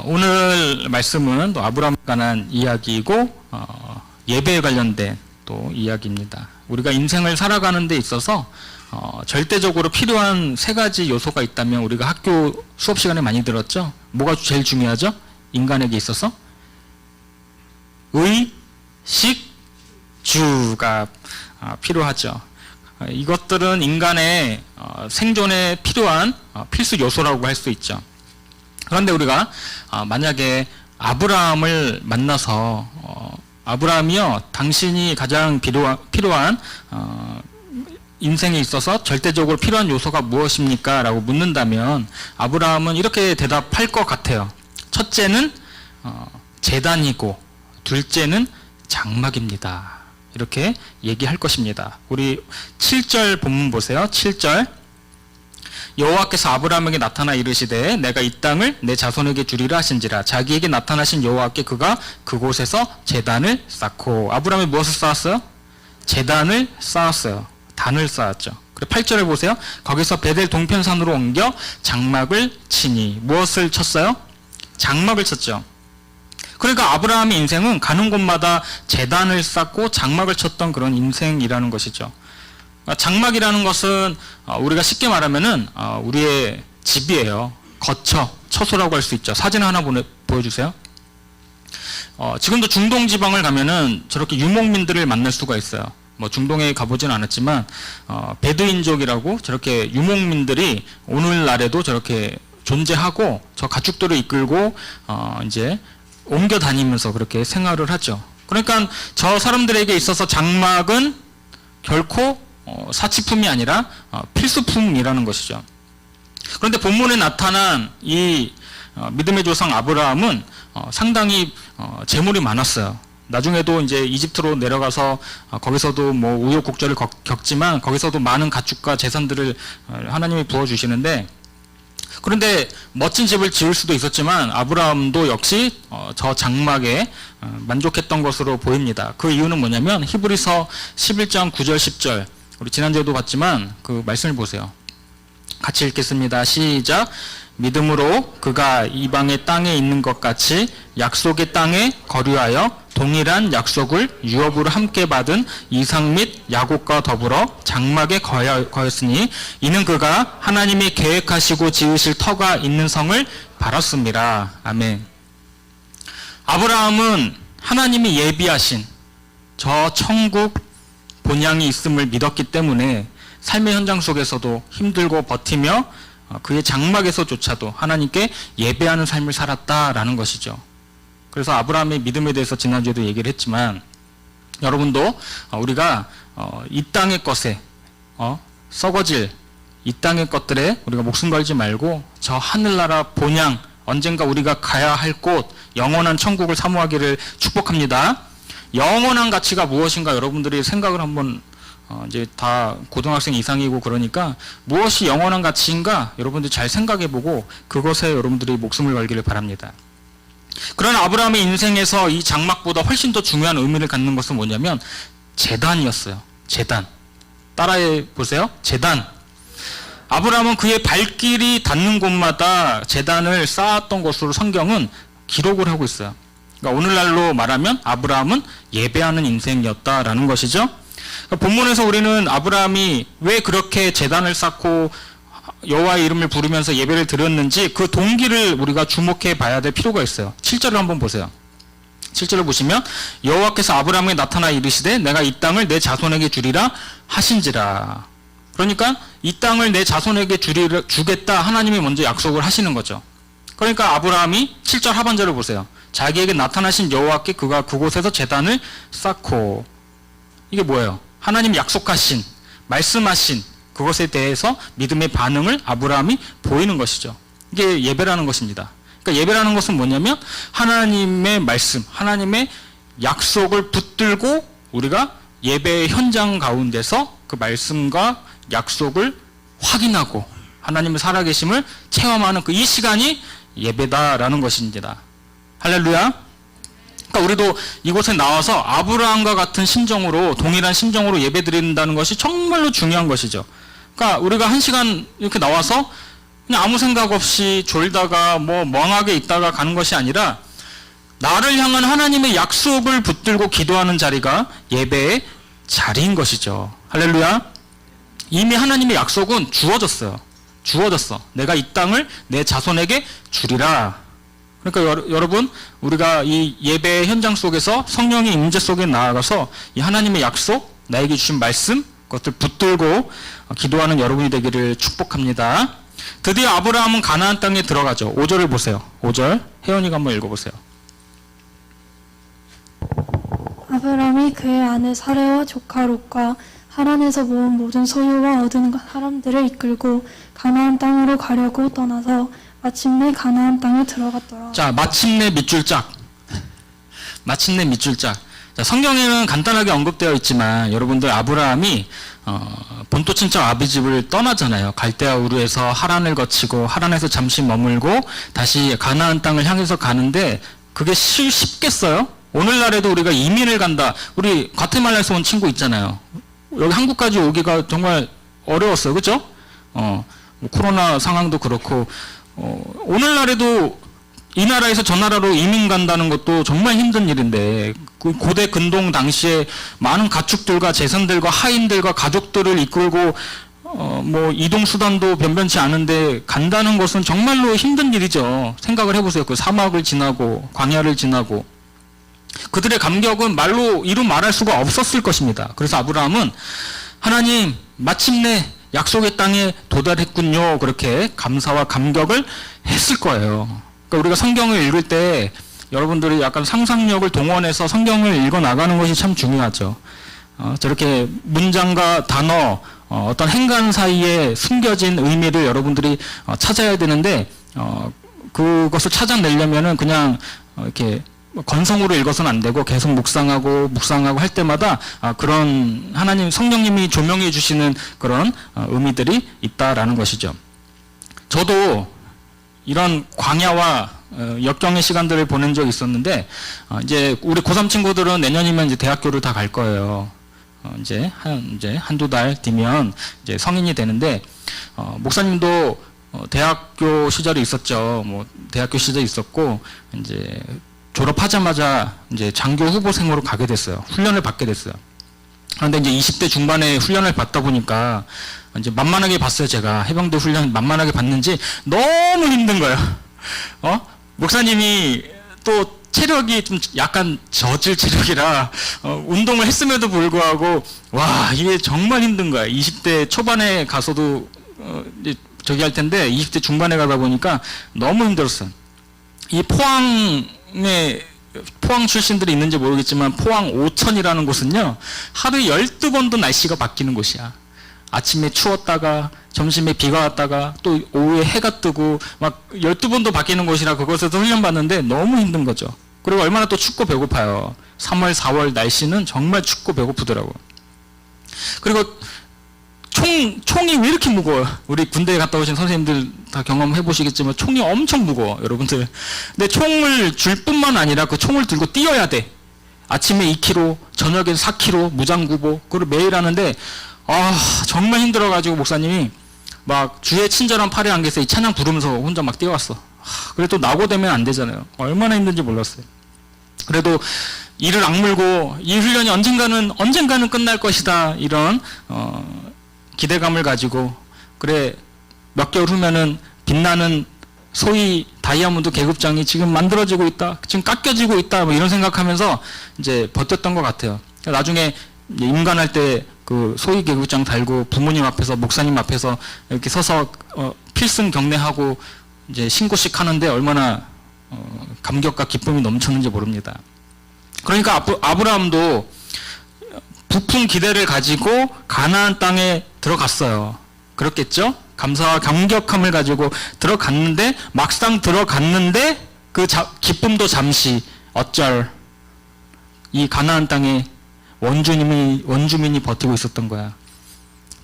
오늘 말씀은 또 아브라함에 관한 이야기이고 예배에 관련된 또 이야기입니다. 우리가 인생을 살아가는 데 있어서 절대적으로 필요한 세 가지 요소가 있다면 우리가 학교 수업 시간에 많이 들었죠. 뭐가 제일 중요하죠? 인간에게 있어서 의, 식, 주가 필요하죠. 이것들은 인간의 생존에 필요한 필수 요소라고 할 수 있죠. 그런데 우리가 만약에 아브라함을 만나서 아브라함이요, 당신이 가장 필요한 인생에 있어서 절대적으로 필요한 요소가 무엇입니까? 라고 묻는다면 아브라함은 이렇게 대답할 것 같아요. 첫째는 제단이고 둘째는 장막입니다. 이렇게 얘기할 것입니다. 우리 7절 본문 보세요. 7절. 여호와께서 아브라함에게 나타나 이르시되 내가 이 땅을 내 자손에게 주리라 하신지라. 자기에게 나타나신 여호와께 그가 그곳에서 제단을 쌓고. 아브라함이 무엇을 쌓았어요? 제단을 쌓았어요. 단을 쌓았죠. 그리고 8절을 보세요. 거기서 베델 동편산으로 옮겨 장막을 치니. 무엇을 쳤어요? 장막을 쳤죠. 그러니까 아브라함의 인생은 가는 곳마다 제단을 쌓고 장막을 쳤던 그런 인생이라는 것이죠. 장막이라는 것은 우리가 쉽게 말하면은 우리의 집이에요. 처소라고 할 수 있죠. 사진 하나 보여주세요. 지금도 중동 지방을 가면은 저렇게 유목민들을 만날 수가 있어요. 뭐 중동에 가보진 않았지만 베두인족이라고 저렇게 유목민들이 오늘날에도 저렇게 존재하고 저 가축들을 이끌고 이제 옮겨 다니면서 그렇게 생활을 하죠. 그러니까 저 사람들에게 있어서 장막은 결코 사치품이 아니라 필수품이라는 것이죠. 그런데 본문에 나타난 이 믿음의 조상 아브라함은 상당히 재물이 많았어요. 나중에도 이제 이집트로 내려가서 거기서도 뭐 우여곡절을 겪지만 거기서도 많은 가축과 재산들을 하나님이 부어주시는데, 그런데 멋진 집을 지을 수도 있었지만 아브라함도 역시 저 장막에 만족했던 것으로 보입니다. 그 이유는 뭐냐면 히브리서 11장 9절 10절, 우리 지난주에도 봤지만 그 말씀을 보세요. 같이 읽겠습니다. 시작. 믿음으로 그가 이방의 땅에 있는 것 같이 약속의 땅에 거류하여 동일한 약속을 유업으로 함께 받은 이삭 및 야곱과 더불어 장막에 거했으니 이는 그가 하나님이 계획하시고 지으실 터가 있는 성을 바랐습니다. 아멘. 아브라함은 하나님이 예비하신 저 천국 본향이 있음을 믿었기 때문에 삶의 현장 속에서도 힘들고 버티며 그의 장막에서조차도 하나님께 예배하는 삶을 살았다라는 것이죠. 그래서 아브라함의 믿음에 대해서 지난주에도 얘기를 했지만, 여러분도 우리가 이 땅의 것에 썩어질 이 땅의 것들에 우리가 목숨 걸지 말고 저 하늘나라 본향, 언젠가 우리가 가야 할 곳, 영원한 천국을 사모하기를 축복합니다. 영원한 가치가 무엇인가 여러분들이 생각을 한번 이제 다 고등학생 이상이고 그러니까 무엇이 영원한 가치인가 여러분들이 잘 생각해보고 그것에 여러분들이 목숨을 걸기를 바랍니다. 그러나 아브라함의 인생에서 이 장막보다 훨씬 더 중요한 의미를 갖는 것은 뭐냐면 제단이었어요. 제단. 따라해 보세요. 제단. 아브라함은 그의 발길이 닿는 곳마다 제단을 쌓았던 것으로 성경은 기록을 하고 있어요. 그러니까 오늘날로 말하면 아브라함은 예배하는 인생이었다라는 것이죠. 그러니까 본문에서 우리는 아브라함이 왜 그렇게 제단을 쌓고 여호와의 이름을 부르면서 예배를 드렸는지 그 동기를 우리가 주목해 봐야 될 필요가 있어요. 7절을 한번 보세요. 7절을 보시면 여호와께서 아브라함에게 나타나 이르시되 내가 이 땅을 내 자손에게 주리라 하신지라. 그러니까 이 땅을 내 자손에게 주겠다 하나님이 먼저 약속을 하시는 거죠. 그러니까 아브라함이 7절 하반절을 보세요. 자기에게 나타나신 여호와께 그가 그곳에서 제단을 쌓고. 이게 뭐예요? 하나님 약속하신, 말씀하신 그것에 대해서 믿음의 반응을 아브라함이 보이는 것이죠. 이게 예배라는 것입니다. 그러니까 예배라는 것은 뭐냐면 하나님의 말씀, 하나님의 약속을 붙들고 우리가 예배의 현장 가운데서 그 말씀과 약속을 확인하고 하나님의 살아계심을 체험하는 그 이 시간이 예배다라는 것입니다. 할렐루야. 그러니까 우리도 이곳에 나와서 아브라함과 같은 심정으로, 동일한 심정으로 예배드린다는 것이 정말로 중요한 것이죠. 그러니까 우리가 한 시간 이렇게 나와서 그냥 아무 생각 없이 졸다가 뭐 멍하게 있다가 가는 것이 아니라 나를 향한 하나님의 약속을 붙들고 기도하는 자리가 예배의 자리인 것이죠. 할렐루야. 이미 하나님의 약속은 주어졌어요. 주어졌어. 내가 이 땅을 내 자손에게 주리라. 그러니까 여러분, 우리가 이 예배 현장 속에서 성령의 임재 속에 나아가서 이 하나님의 약속, 나에게 주신 말씀, 그것들 붙들고 기도하는 여러분이 되기를 축복합니다. 드디어 아브라함은 가나안 땅에 들어가죠. 5절을 보세요. 5절. 혜연이가 한번 읽어보세요. 아브람이 그의 아내 사레와 조카 롯과 하란에서 모은 모든 소유와 얻은 사람들을 이끌고 가나안 땅으로 가려고 떠나서 마침내 가나안 땅에 들어갔더라. 자, 마침내 밑줄짝. 마침내 밑줄짝. 자, 성경에는 간단하게 언급되어 있지만 여러분들 아브라함이 본토 친척 아비 집을 떠나잖아요. 갈대아 우르에서 하란을 거치고 하란에서 잠시 머물고 다시 가나안 땅을 향해서 가는데 그게 쉽겠어요? 오늘날에도 우리가 이민을 간다. 우리 과테말라에서 온 친구 있잖아요. 여기 한국까지 오기가 정말 어려웠어요. 그죠? 뭐 코로나 상황도 그렇고 오늘날에도 이 나라에서 저 나라로 이민 간다는 것도 정말 힘든 일인데 고대 근동 당시에 많은 가축들과 재산들과 하인들과 가족들을 이끌고 뭐 이동 수단도 변변치 않은데 간다는 것은 정말로 힘든 일이죠. 생각을 해보세요. 그 사막을 지나고 광야를 지나고 그들의 감격은 말로 이루 말할 수가 없었을 것입니다. 그래서 아브라함은 하나님 마침내 약속의 땅에 도달했군요. 그렇게 감사와 감격을 했을 거예요. 그러니까 우리가 성경을 읽을 때 여러분들이 약간 상상력을 동원해서 성경을 읽어 나가는 것이 참 중요하죠. 저렇게 문장과 단어, 어떤 행간 사이에 숨겨진 의미를 여러분들이 찾아야 되는데 그것을 찾아내려면은 그냥 이렇게 건성으로 읽어서는 안 되고 계속 묵상하고 할 때마다 그런 하나님 성령님이 조명해 주시는 그런 의미들이 있다라는 것이죠. 저도 이런 광야와 역경의 시간들을 보낸 적이 있었는데 이제 우리 고3 친구들은 내년이면 이제 대학교를 다 갈 거예요. 이제 한두 달 뒤면 이제 성인이 되는데 목사님도 대학교 시절이 있었죠. 뭐 대학교 시절이 있었고 이제 졸업하자마자 이제 장교 후보생으로 가게 됐어요. 훈련을 받게 됐어요. 그런데 이제 20대 중반에 훈련을 받다 보니까 이제 만만하게 봤어요. 제가 해병대 훈련 만만하게 봤는지 너무 힘든 거예요. 목사님이 또 체력이 좀 약간 저질 체력이라 운동을 했음에도 불구하고 와 이게 정말 힘든 거야. 20대 초반에 가서도 이제 저기 할 텐데 20대 중반에 가다 보니까 너무 힘들었어요. 이 포항 출신들이 있는지 모르겠지만 포항 오천이라는 곳은요 하루에 12번도 날씨가 바뀌는 곳이야. 아침에 추웠다가 점심에 비가 왔다가 또 오후에 해가 뜨고 막 12번도 바뀌는 곳이라 그곳에서 훈련받는데 너무 힘든 거죠. 그리고 얼마나 또 춥고 배고파요. 3월 4월 날씨는 정말 춥고 배고프더라고. 그리고 총이 왜 이렇게 무거워요? 우리 군대에 갔다 오신 선생님들 다 경험해 보시겠지만 총이 엄청 무거워 여러분들. 근데 총을 줄 뿐만 아니라 그 총을 들고 뛰어야 돼. 아침에 2km, 저녁에 4km 무장구보 그걸 매일 하는데 정말 힘들어가지고 목사님이 막 주의 친절한 팔에 안겨서 이 찬양 부르면서 혼자 막 뛰어왔어. 그래도 낙오되면 안 되잖아요. 얼마나 힘든지 몰랐어요. 그래도 이를 악물고 이 훈련이 언젠가는 끝날 것이다 이런 기대감을 가지고 그래 몇 개월 후면은 빛나는 소위 다이아몬드 계급장이 지금 만들어지고 있다, 지금 깎여지고 있다 뭐 이런 생각하면서 이제 버텼던 것 같아요. 나중에 임관할 때 그 소위 계급장 달고 부모님 앞에서 목사님 앞에서 이렇게 서서 필승 경례하고 이제 신고식 하는데 얼마나 감격과 기쁨이 넘쳤는지 모릅니다. 그러니까 아브라함도 부푼 기대를 가지고 가나안 땅에 들어갔어요. 그렇겠죠? 감사와 감격함을 가지고 들어갔는데 막상 들어갔는데 그 기쁨도 잠시 어쩔 이 가나안 땅에 원주민이 버티고 있었던 거야.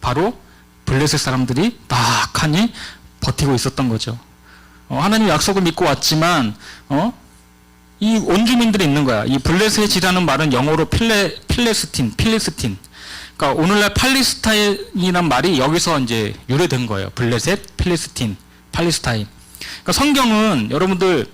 바로 블레셋 사람들이 딱하니 버티고 있었던 거죠. 하나님 약속을 믿고 왔지만 이 원주민들이 있는 거야. 이 블레셋이라는 말은 영어로 필레스틴. 그러니까 오늘날 팔레스타인이란 말이 여기서 이제 유래된 거예요. 블레셋, 필레스틴. 팔레스타인. 그러니까 성경은 여러분들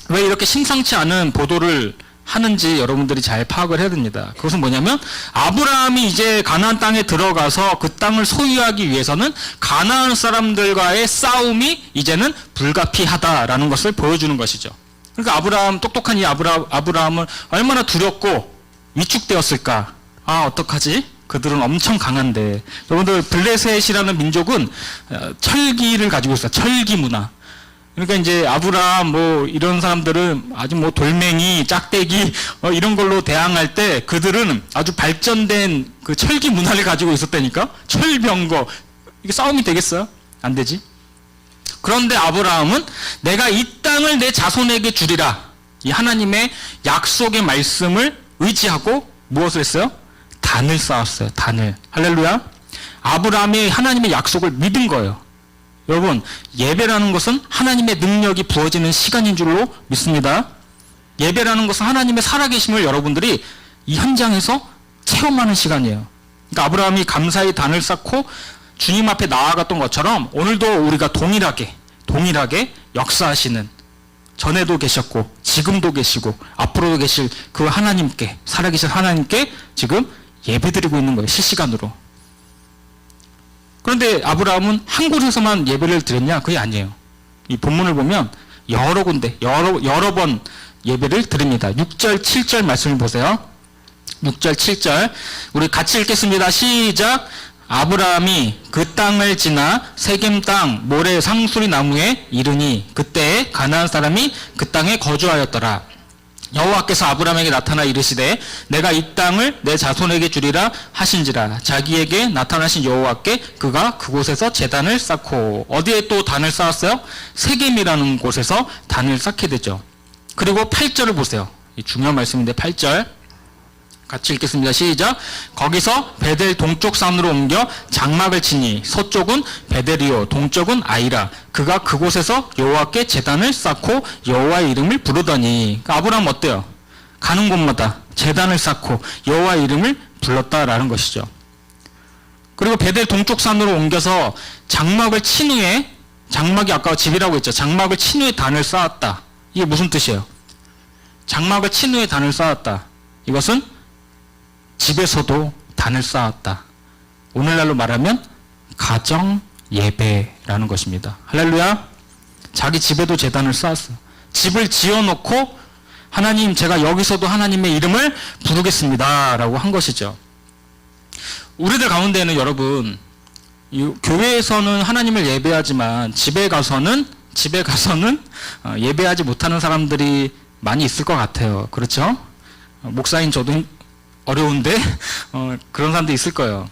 왜 이렇게 심상치 않은 보도를 하는지 여러분들이 잘 파악을 해야 됩니다. 그것은 뭐냐면 아브라함이 이제 가나안 땅에 들어가서 그 땅을 소유하기 위해서는 가나안 사람들과의 싸움이 이제는 불가피하다라는 것을 보여주는 것이죠. 그러니까 아브라함, 똑똑한 이 아브라함은 얼마나 두렵고 위축되었을까. 아, 어떡하지? 그들은 엄청 강한데. 여러분들 블레셋이라는 민족은 철기를 가지고 있어요. 철기 문화. 그러니까 이제 아브라함 뭐 이런 사람들은 아주 뭐 돌멩이, 짝대기 이런 걸로 대항할 때 그들은 아주 발전된 그 철기 문화를 가지고 있었다니까. 철병거. 이게 싸움이 되겠어요? 안 되지. 그런데 아브라함은 내가 이 땅을 내 자손에게 주리라. 이 하나님의 약속의 말씀을 의지하고 무엇을 했어요? 단을 쌓았어요. 단을. 할렐루야. 아브라함이 하나님의 약속을 믿은 거예요. 여러분, 예배라는 것은 하나님의 능력이 부어지는 시간인 줄로 믿습니다. 예배라는 것은 하나님의 살아계심을 여러분들이 이 현장에서 체험하는 시간이에요. 그러니까 아브라함이 감사히 단을 쌓고 주님 앞에 나아갔던 것처럼 오늘도 우리가 동일하게 역사하시는, 전에도 계셨고 지금도 계시고 앞으로도 계실 그 하나님께, 살아계신 하나님께 지금 예배드리고 있는 거예요. 실시간으로. 그런데 아브라함은 한 곳에서만 예배를 드렸냐? 그게 아니에요. 이 본문을 보면 여러 군데, 여러 번 예배를 드립니다. 6절, 7절 말씀을 보세요. 6절, 7절. 우리 같이 읽겠습니다. 시작. 아브라함이 그 땅을 지나 세겜 땅 모래 상수리 나무에 이르니 그때 가나안 사람이 그 땅에 거주하였더라. 여호와께서 아브라함에게 나타나 이르시되 내가 이 땅을 내 자손에게 주리라 하신지라. 자기에게 나타나신 여호와께 그가 그곳에서 제단을 쌓고. 어디에 또 단을 쌓았어요? 세겜이라는 곳에서 단을 쌓게 되죠. 그리고 8절을 보세요. 이 중요한 말씀인데 8절 같이 읽겠습니다. 시작. 거기서 베델 동쪽 산으로 옮겨 장막을 치니 서쪽은 베델이요 동쪽은 아이라. 그가 그곳에서 여호와께 제단을 쌓고 여호와의 이름을 부르더니. 그러니까 아브라함 어때요? 가는 곳마다 제단을 쌓고 여호와의 이름을 불렀다라는 것이죠. 그리고 베델 동쪽 산으로 옮겨서 장막을 친 후에, 장막이 아까 집이라고 했죠. 장막을 친 후에 단을 쌓았다. 이게 무슨 뜻이에요? 장막을 친 후에 단을 쌓았다. 이것은 집에서도 단을 쌓았다. 오늘날로 말하면 가정 예배라는 것입니다. 할렐루야. 자기 집에도 제단을 쌓았어요. 집을 지어놓고 하나님, 제가 여기서도 하나님의 이름을 부르겠습니다 라고 한 것이죠. 우리들 가운데는 여러분, 교회에서는 하나님을 예배하지만 집에 가서는 예배하지 못하는 사람들이 많이 있을 것 같아요. 그렇죠? 목사인 저도 어려운데 그런 사람도 있을 거예요.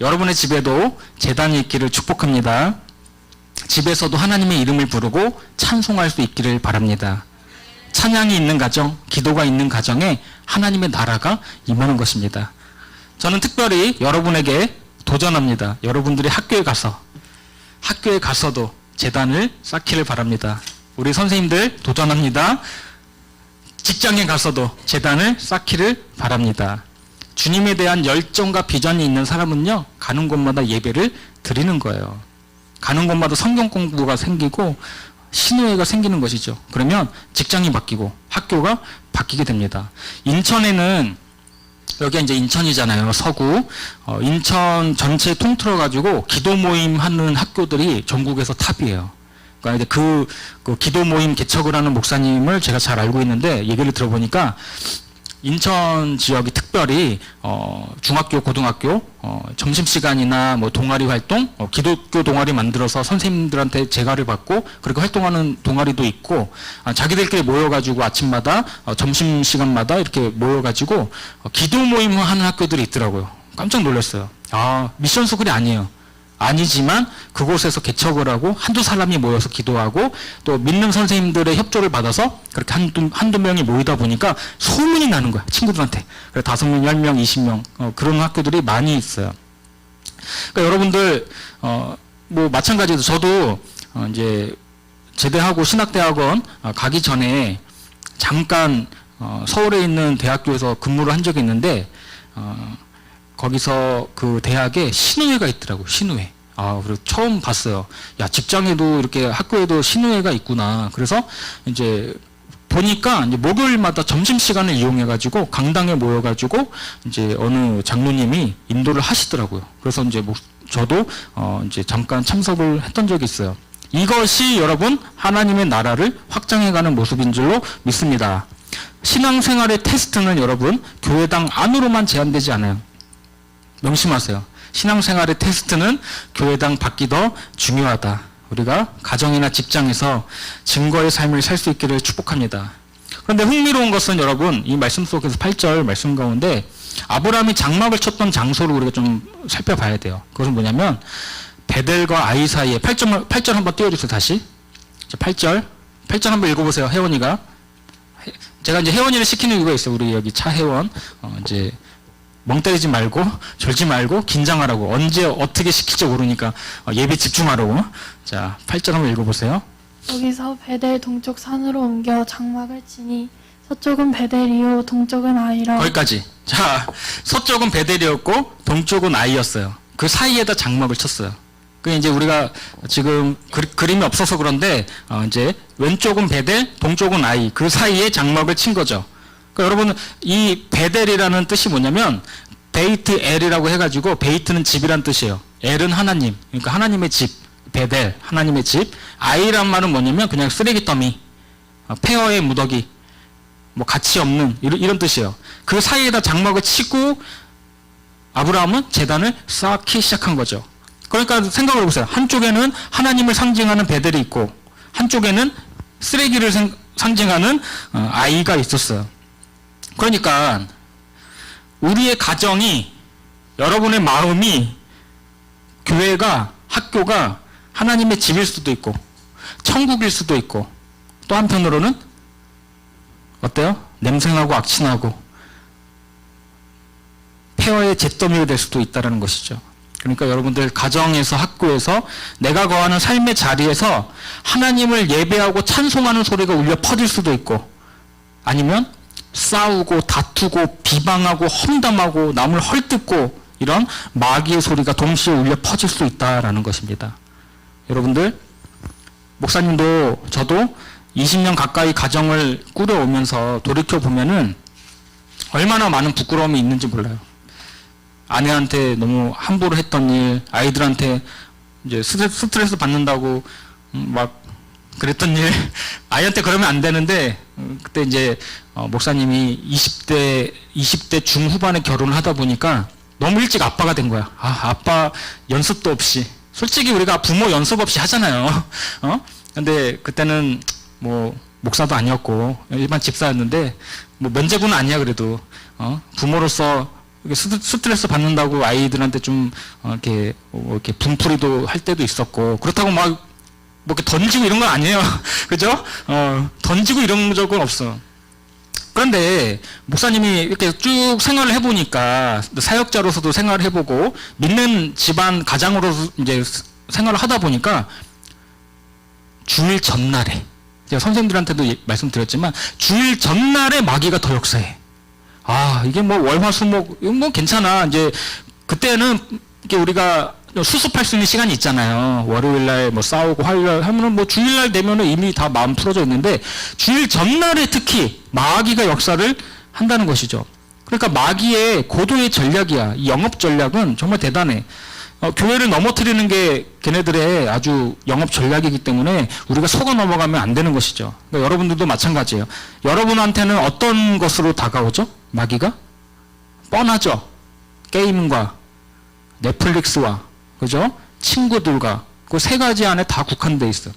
여러분의 집에도 제단이 있기를 축복합니다. 집에서도 하나님의 이름을 부르고 찬송할 수 있기를 바랍니다. 찬양이 있는 가정, 기도가 있는 가정에 하나님의 나라가 임하는 것입니다. 저는 특별히 여러분에게 도전합니다. 여러분들이 학교에 가서도 제단을 쌓기를 바랍니다. 우리 선생님들 도전합니다. 직장에 가서도 제단을 쌓기를 바랍니다. 주님에 대한 열정과 비전이 있는 사람은요, 가는 곳마다 예배를 드리는 거예요. 가는 곳마다 성경 공부가 생기고 신우회가 생기는 것이죠. 그러면 직장이 바뀌고 학교가 바뀌게 됩니다. 인천에는, 여기가 이제 인천이잖아요. 서구. 인천 전체 통틀어 가지고 기도 모임 하는 학교들이 전국에서 탑이에요. 그러니까 그 기도 모임 개척을 하는 목사님을 제가 잘 알고 있는데 얘기를 들어보니까 인천 지역이 특별히 중학교, 고등학교 점심시간이나 뭐 동아리 활동, 기독교 동아리 만들어서 선생님들한테 제가를 받고 그렇게 활동하는 동아리도 있고, 자기들끼리 모여가지고 아침마다 점심시간마다 이렇게 모여가지고 기도 모임을 하는 학교들이 있더라고요. 깜짝 놀랐어요. 아, 미션 스쿨이 아니에요. 아니지만 그곳에서 개척을 하고 한두 사람이 모여서 기도하고 또 믿는 선생님들의 협조를 받아서 그렇게 한두 명이 모이다 보니까 소문이 나는 거야, 친구들한테. 그래 5명, 10명, 20명 그런 학교들이 많이 있어요. 그러니까 여러분들 뭐 마찬가지로 저도 이제 제대하고 신학대학원 가기 전에 잠깐 서울에 있는 대학교에서 근무를 한 적이 있는데 거기서 그 대학에 신우회가 있더라고요. 신우회. 그리고 처음 봤어요. 야, 직장에도 이렇게 학교에도 신우회가 있구나. 그래서 이제 보니까 이제 목요일마다 점심시간을 이용해가지고 강당에 모여가지고 이제 어느 장로님이 인도를 하시더라고요. 그래서 이제 저도 이제 잠깐 참석을 했던 적이 있어요. 이것이 여러분 하나님의 나라를 확장해가는 모습인 줄로 믿습니다. 신앙생활의 테스트는 여러분 교회당 안으로만 제한되지 않아요. 명심하세요. 신앙생활의 테스트는 교회당 밖이 더 중요하다. 우리가 가정이나 직장에서 증거의 삶을 살 수 있기를 축복합니다. 그런데 흥미로운 것은 여러분 이 말씀 속에서 8절 말씀 가운데 아브라함이 장막을 쳤던 장소를 우리가 좀 살펴봐야 돼요. 그것은 뭐냐면 베델과 아이 사이에 8절 한번 띄워주세요. 다시 8절 한번 읽어보세요. 혜원이가 제가 이제 혜원이를 시키는 이유가 있어요. 우리 여기 차 혜원 이제 멍 때리지 말고 졸지 말고 긴장하라고 언제 어떻게 시킬지 모르니까 예배 집중하라고. 자 8절 한번 읽어보세요. 거기서 베델 동쪽 산으로 옮겨 장막을 치니 서쪽은 베델이요 동쪽은 아이라. 거기까지. 자 서쪽은 베델이었고 동쪽은 아이였어요. 그 사이에다 장막을 쳤어요. 그 이제 우리가 지금 그림이 없어서 그런데 이제 왼쪽은 베델, 동쪽은 아이 그 사이에 장막을 친 거죠. 그러니까 여러분 이 베델이라는 뜻이 뭐냐면 베이트 엘이라고 해가지고 베이트는 집이란 뜻이에요. 엘은 하나님, 그러니까 하나님의 집, 베델 하나님의 집. 아이란 말은 뭐냐면 그냥 쓰레기 더미, 폐허의 무더기, 뭐 가치 없는 이런 뜻이에요. 그 사이에다 장막을 치고 아브라함은 제단을 쌓기 시작한 거죠. 그러니까 생각을 해보세요. 한쪽에는 하나님을 상징하는 베델이 있고 한쪽에는 쓰레기를 상징하는 아이가 있었어요. 그러니까 우리의 가정이, 여러분의 마음이, 교회가, 학교가 하나님의 집일 수도 있고 천국일 수도 있고 또 한편으로는 어때요? 냄새나고 악취나고 폐허의 잿더미가 될 수도 있다는 것이죠. 그러니까 여러분들 가정에서 학교에서 내가 거하는 삶의 자리에서 하나님을 예배하고 찬송하는 소리가 울려 퍼질 수도 있고 아니면 싸우고 다투고 비방하고 험담하고 남을 헐뜯고 이런 마귀의 소리가 동시에 울려 퍼질 수 있다라는 것입니다. 여러분들 목사님도 저도 20년 가까이 가정을 꾸려오면서 돌이켜보면은 얼마나 많은 부끄러움이 있는지 몰라요. 아내한테 너무 함부로 했던 일, 아이들한테 이제 스트레스 받는다고 막 그랬던 일, 아이한테 그러면 안 되는데 그때 이제 목사님이 20대 중후반에 결혼을 하다 보니까 너무 일찍 아빠가 된 거야. 아빠 연습도 없이. 솔직히 우리가 부모 연습 없이 하잖아요. 근데 그때는 뭐 목사도 아니었고 일반 집사였는데 뭐 면제부는 아니야 그래도 부모로서 스트레스 받는다고 아이들한테 좀 이렇게 분풀이도 할 때도 있었고 그렇다고 막 뭐 이렇게 던지고 이런 건 아니에요. 그죠? 던지고 이런 적은 없어. 그런데 목사님이 이렇게 쭉 생활을 해보니까 사역자로서도 생활을 해보고 믿는 집안 가장으로서 이제 생활을 하다 보니까 주일 전날에 제가 선생님들한테도 말씀드렸지만 주일 전날에 마귀가 더 역사해. 이게 뭐 월화수목 이거 뭐 괜찮아. 이제 그때는 이게 우리가 수습할 수 있는 시간이 있잖아요. 월요일날 뭐 싸우고 화요일날 하면은 뭐 주일날 되면은 이미 다 마음 풀어져 있는데 주일 전날에 특히 마귀가 역사를 한다는 것이죠. 그러니까 마귀의 고도의 전략이야. 이 영업 전략은 정말 대단해. 교회를 넘어뜨리는 게 걔네들의 아주 영업 전략이기 때문에 우리가 속아 넘어가면 안 되는 것이죠. 그러니까 여러분들도 마찬가지예요. 여러분한테는 어떤 것으로 다가오죠? 마귀가? 뻔하죠. 게임과 넷플릭스와 그죠? 친구들과 그 세 가지 안에 다 국한돼 있어.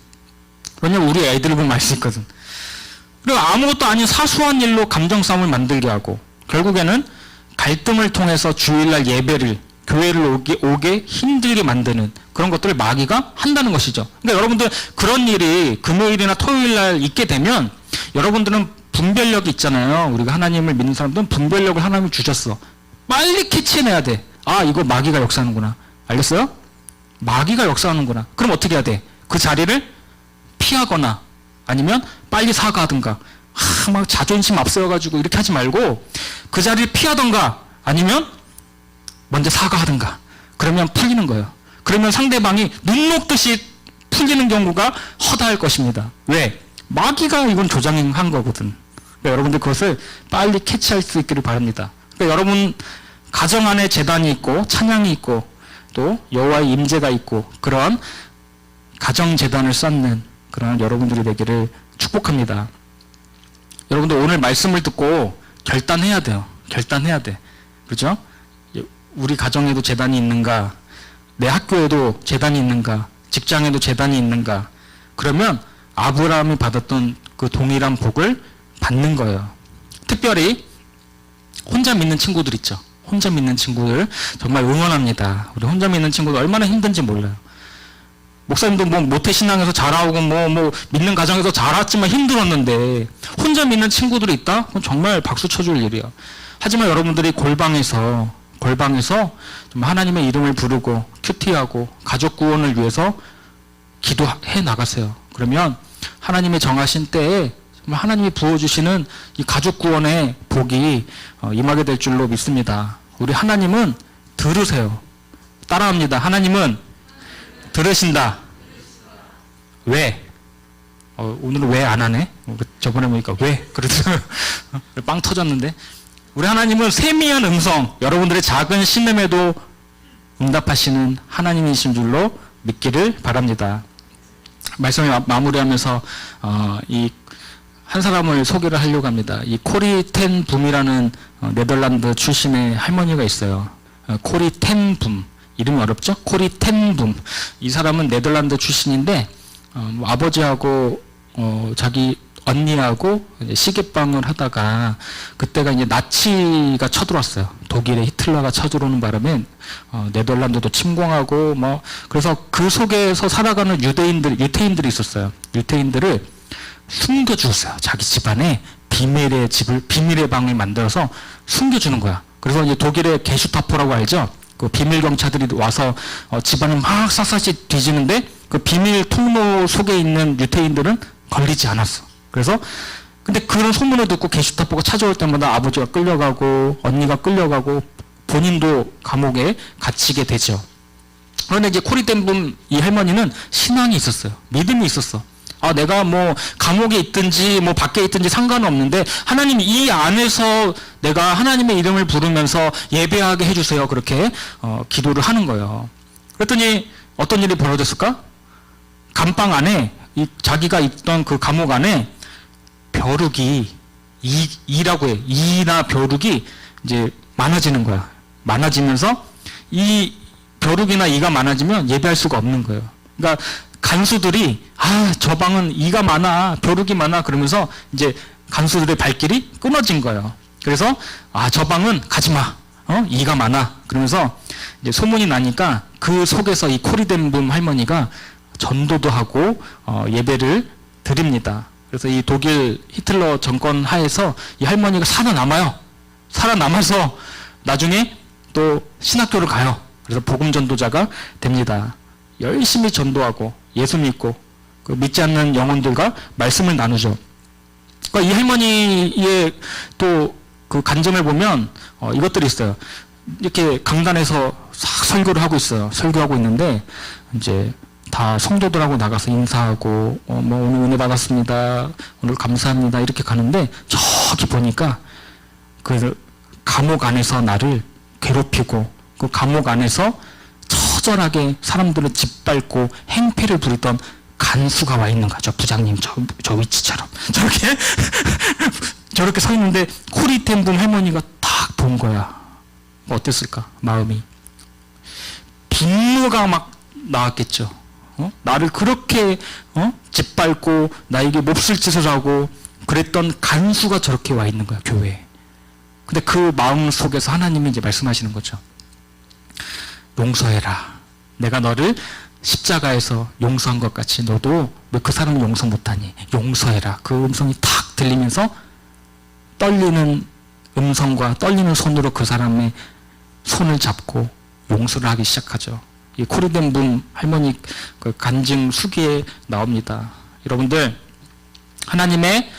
왜냐면 우리 애들을 보면 알 수 있거든. 그리고 아무것도 아닌 사소한 일로 감정 싸움을 만들게 하고 결국에는 갈등을 통해서 주일날 예배를 교회를 오게 힘들게 만드는 그런 것들을 마귀가 한다는 것이죠. 그러니까 여러분들 그런 일이 금요일이나 토요일날 있게 되면 여러분들은 분별력이 있잖아요. 우리가 하나님을 믿는 사람들은 분별력을 하나님이 주셨어. 빨리 캐치해내야 돼. 이거 마귀가 역사하는구나. 알겠어요? 마귀가 역사하는구나. 그럼 어떻게 해야 돼? 그 자리를 피하거나 아니면 빨리 사과하든가 막 자존심 앞세워가지고 이렇게 하지 말고 그 자리를 피하던가 아니면 먼저 사과하든가 그러면 풀리는 거예요. 그러면 상대방이 눈 녹듯이 풀리는 경우가 허다할 것입니다. 왜? 마귀가 이건 조장한 거거든. 그러니까 여러분들 그것을 빨리 캐치할 수 있기를 바랍니다. 그러니까 여러분 가정 안에 제단이 있고 찬양이 있고 또 여호와의 임재가 있고 그런 가정 제단을 쌓는 그런 여러분들이 되기를 축복합니다. 여러분들 오늘 말씀을 듣고 결단해야 돼요. 결단해야 돼. 그죠? 우리 가정에도 제단이 있는가? 내 학교에도 제단이 있는가? 직장에도 제단이 있는가? 그러면 아브라함이 받았던 그 동일한 복을 받는 거예요. 특별히 혼자 믿는 친구들 있죠. 혼자 믿는 친구들 정말 응원합니다. 우리 혼자 믿는 친구들 얼마나 힘든지 몰라요. 목사님도 뭐 모태신앙에서 자라오고 뭐 믿는 가정에서 자랐지만 힘들었는데 혼자 믿는 친구들이 있다? 그건 정말 박수 쳐줄 일이야. 하지만 여러분들이 골방에서 좀 하나님의 이름을 부르고 큐티하고 가족 구원을 위해서 기도해 나가세요. 그러면 하나님의 정하신 때에 정말 하나님이 부어주시는 이 가족 구원의 복이 임하게 될 줄로 믿습니다. 우리 하나님은 들으세요. 따라합니다. 하나님은 들으신다. 왜? 오늘은 왜 안 하네? 저번에 보니까 왜? 그러더라고요. 빵 터졌는데. 우리 하나님은 세미한 음성, 여러분들의 작은 신음에도 응답하시는 하나님이신 줄로 믿기를 바랍니다. 말씀을 마무리하면서 이 한 사람을 소개를 하려고 합니다. 이 코리 텐 붐이라는 네덜란드 출신의 할머니가 있어요. 코리 텐 붐. 이름이 어렵죠? 코리 텐 붐. 이 사람은 네덜란드 출신인데 아버지하고 자기 언니하고 이제 시계방을 하다가 그때가 이제 나치가 쳐들어왔어요. 독일의 히틀러가 쳐들어오는 바람에 네덜란드도 침공하고 뭐 그래서 그 속에서 살아가는 유태인들이 있었어요. 유태인들을 숨겨주었어요. 자기 집안에 비밀의 방을 만들어서 숨겨주는 거야. 그래서 이제 독일의 게슈타포라고 알죠? 그 비밀 경찰들이 와서 집안을 막 샅샅이 뒤지는데 그 비밀 통로 속에 있는 유태인들은 걸리지 않았어. 그래서 근데 그런 소문을 듣고 게슈타포가 찾아올 때마다 아버지가 끌려가고 언니가 끌려가고 본인도 감옥에 갇히게 되죠. 그런데 이제 코리덴붐 이 할머니는 신앙이 있었어요. 믿음이 있었어. 내가 뭐 감옥에 있든지 뭐 밖에 있든지 상관은 없는데 하나님 이 안에서 내가 하나님의 이름을 부르면서 예배하게 해주세요. 그렇게 기도를 하는 거예요. 그랬더니 어떤 일이 벌어졌을까? 감방 안에 자기가 있던 그 감옥 안에 벼룩이 이라고 해. 이나 벼룩이 이제 많아지는 거야. 많아지면서 이 벼룩이나 이가 많아지면 예배할 수가 없는 거예요. 그러니까 간수들이 저 방은 이가 많아, 벼룩이 많아 그러면서 이제 간수들의 발길이 끊어진 거예요. 그래서 저 방은 가지 마. 이가 많아. 그러면서 이제 소문이 나니까 그 속에서 이 코리덴붐 할머니가 전도도 하고 예배를 드립니다. 그래서 이 독일 히틀러 정권 하에서 이 할머니가 살아남아요. 살아남아서 나중에 또 신학교를 가요. 그래서 복음 전도자가 됩니다. 열심히 전도하고 예수 믿고 그 믿지 않는 영혼들과 말씀을 나누죠. 그러니까 이 할머니의 또 그 간증을 보면 이것들이 있어요. 이렇게 강단에서 싹 설교를 하고 있어요. 설교하고 있는데 이제 다 성도들하고 나가서 인사하고 뭐 오늘 은혜 받았습니다. 오늘 감사합니다. 이렇게 가는데 저기 보니까 그 감옥 안에서 나를 괴롭히고 그 감옥 안에서 처절하게 사람들을 짓밟고 행패를 부리던 간수가 와 있는 거죠. 부장님 저 위치처럼 저렇게 서 있는데 코리텐붐 할머니가 딱 본 거야. 어땠을까? 마음이 분노가 막 나왔겠죠. 나를 그렇게 짓밟고 나에게 몹쓸 짓을 하고 그랬던 간수가 저렇게 와 있는 거야, 교회에. 근데 그 마음 속에서 하나님이 이제 말씀하시는 거죠. 용서해라. 내가 너를 십자가에서 용서한 것 같이 너도 왜 그 사람을 용서 못하니? 용서해라. 그 음성이 탁 들리면서 떨리는 음성과 떨리는 손으로 그 사람의 손을 잡고 용서를 하기 시작하죠. 이 코리덴붐 할머니 그 간증 수기에 나옵니다. 여러분들 하나님의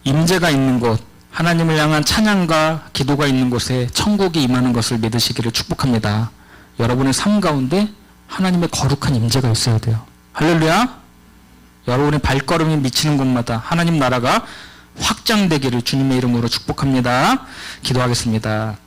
임재가 있는 곳, 하나님을 향한 찬양과 기도가 있는 곳에 천국이 임하는 것을 믿으시기를 축복합니다. 여러분의 삶 가운데 하나님의 거룩한 임재가 있어야 돼요. 할렐루야. 여러분의 발걸음이 미치는 곳마다 하나님 나라가 확장되기를 주님의 이름으로 축복합니다. 기도하겠습니다.